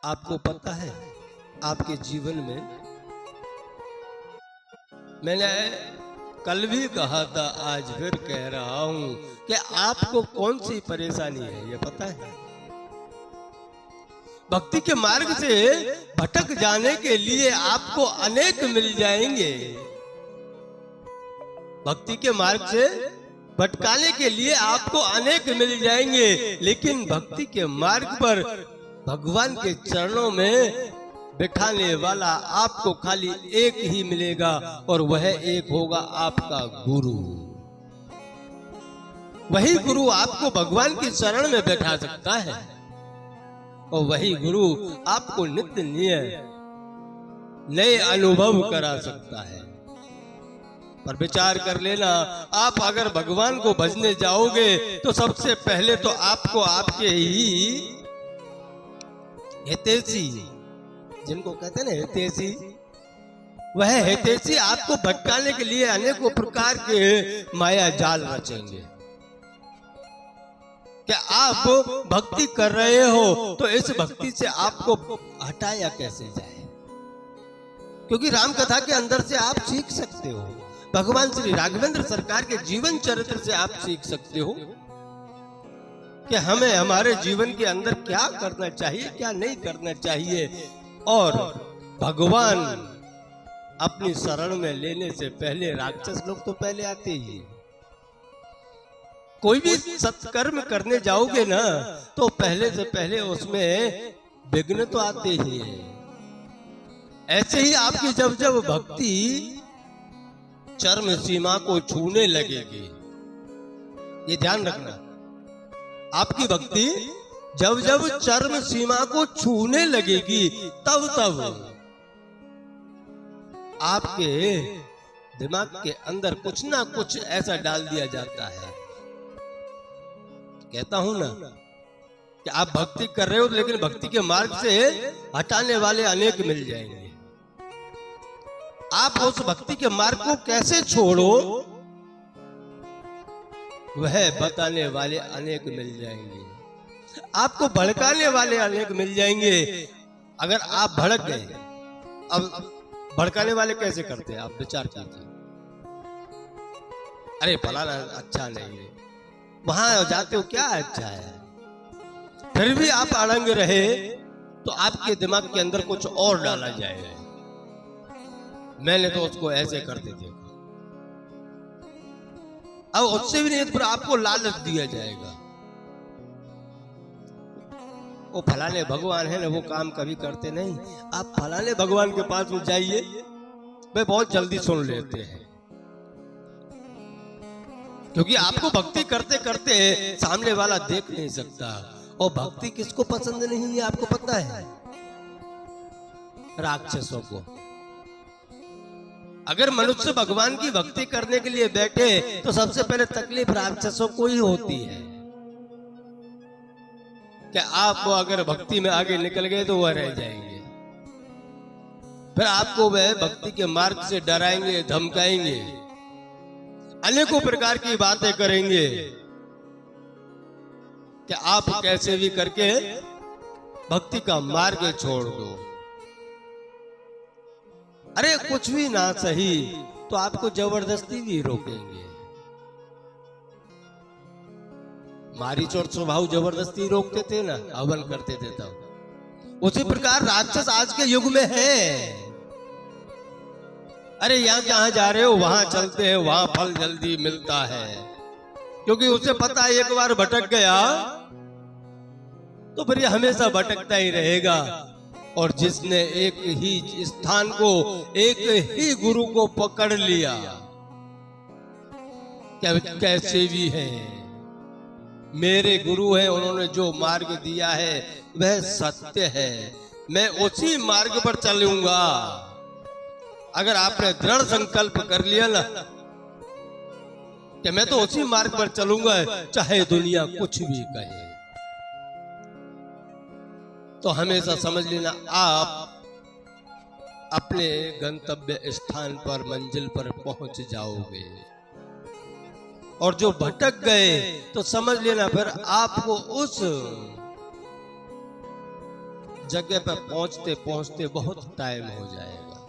आपको पता है आपके जीवन में, मैंने कल भी कहा था, आज फिर कह रहा हूं कि आपको कौन सी परेशानी है ये पता है? भक्ति के मार्ग से भटक जाने के लिए आपको अनेक मिल जाएंगे। भक्ति के मार्ग से भटकाने के लिए आपको अनेक मिल जाएंगे, लेकिन भक्ति के मार्ग पर भगवान के चरणों में बिठाने वाला आपको खाली एक ही मिलेगा, और वह एक होगा आपका गुरु। वही गुरु आपको भगवान की शरण में बैठा सकता है, और वही गुरु आपको नित्य नए अनुभव करा सकता है। पर विचार कर लेना, आप अगर भगवान को भजने जाओगे तो सबसे पहले तो आपको आपके ही हितैषी, जिनको कहते हैं ना हितैषी, वह हितैषी आपको भटकाने के लिए अनेकों प्रकार के माया जाल रचेंगे। क्या आप भक्ति कर रहे हो तो इस भक्ति से आपको हटाया कैसे जाए? क्योंकि राम कथा के अंदर से आप सीख सकते हो, भगवान श्री राघवेंद्र सरकार के जीवन चरित्र से आप सीख सकते हो कि हमें हमारे जीवन के अंदर क्या करना चाहिए, क्या नहीं करना चाहिए। और भगवान अपनी शरण में लेने से पहले राक्षस लोग तो पहले आते ही। कोई भी सत्कर्म करने जाओगे ना तो पहले से पहले उसमें विघ्न तो आते ही हैं। ऐसे ही आपकी जब जब भक्ति चरम सीमा को छूने लगेगी, ये ध्यान रखना, आपकी भक्ति जब जब चरम सीमा को छूने लगेगी तब तब आपके दिमाग के अंदर कुछ ना कुछ ऐसा डाल दिया जाता है। कहता हूं ना कि आप भक्ति कर रहे हो, लेकिन भक्ति के मार्ग से हटाने वाले अनेक मिल जाएंगे। आप उस भक्ति के मार्ग को कैसे छोड़ो वह बताने वाले अनेक मिल जाएंगे। आपको भड़काने वाले अनेक मिल जाएंगे। अगर आप भड़क गए, अब भड़काने वाले कैसे करते हैं आप विचार कीजिए। अरे फलाना अच्छा नहीं है, वहां जाते हो क्या अच्छा है, फिर भी आप अड़ंग रहे तो आपके दिमाग के अंदर कुछ और डाला जाएगा। मैंने तो उसको ऐसे करते देखा, अब उससे भी नहीं तो फिर आपको लालच दिया जाएगा। वो फलाने भगवान है ना, वो काम कभी करते नहीं, आप फलाने भगवान के पास में जाइए, वे बहुत जल्दी सुन लेते हैं। क्योंकि आपको भक्ति करते करते सामने वाला देख नहीं सकता, और भक्ति किसको पसंद नहीं है आपको पता है? राक्षसों को। अगर मनुष्य भगवान की भक्ति करने के लिए बैठे तो सबसे पहले तकलीफ राक्षसों को ही होती है। क्या आप अगर भक्ति में आगे निकल गए तो वह रह जाएंगे, फिर आपको वह भक्ति के मार्ग से डराएंगे, धमकाएंगे, अनेकों प्रकार की बातें करेंगे कि आप कैसे भी करके भक्ति का मार्ग छोड़ दो। अरे कुछ भी ना सही तो आपको जबरदस्ती भी रोकेंगे। मारीच और स्वभाव जबरदस्ती रोकते थे ना, हवन करते थे तब। उसी प्रकार राक्षस आज के युग में है। अरे यहाँ जहां जा रहे हो वहां चलते हैं, वहां फल जल्दी मिलता है, क्योंकि उसे पता है एक बार भटक गया तो फिर ये हमेशा भटकता ही रहेगा। और जिसने एक ही स्थान को, एक ही गुरु को पकड़ लिया, क्या कैसे भी है मेरे गुरु है, उन्होंने जो मार्ग दिया है वह सत्य है, मैं उसी मार्ग पर चलूंगा। अगर आपने दृढ़ संकल्प कर लिया ना कि मैं तो उसी मार्ग पर चलूंगा चाहे दुनिया कुछ भी कहे, तो हमेशा समझ लेना आप अपने गंतव्य स्थान पर, मंजिल पर पहुंच जाओगे। और जो भटक गए तो समझ लेना फिर आपको उस जगह पर पहुंचते पहुंचते बहुत टाइम हो जाएगा।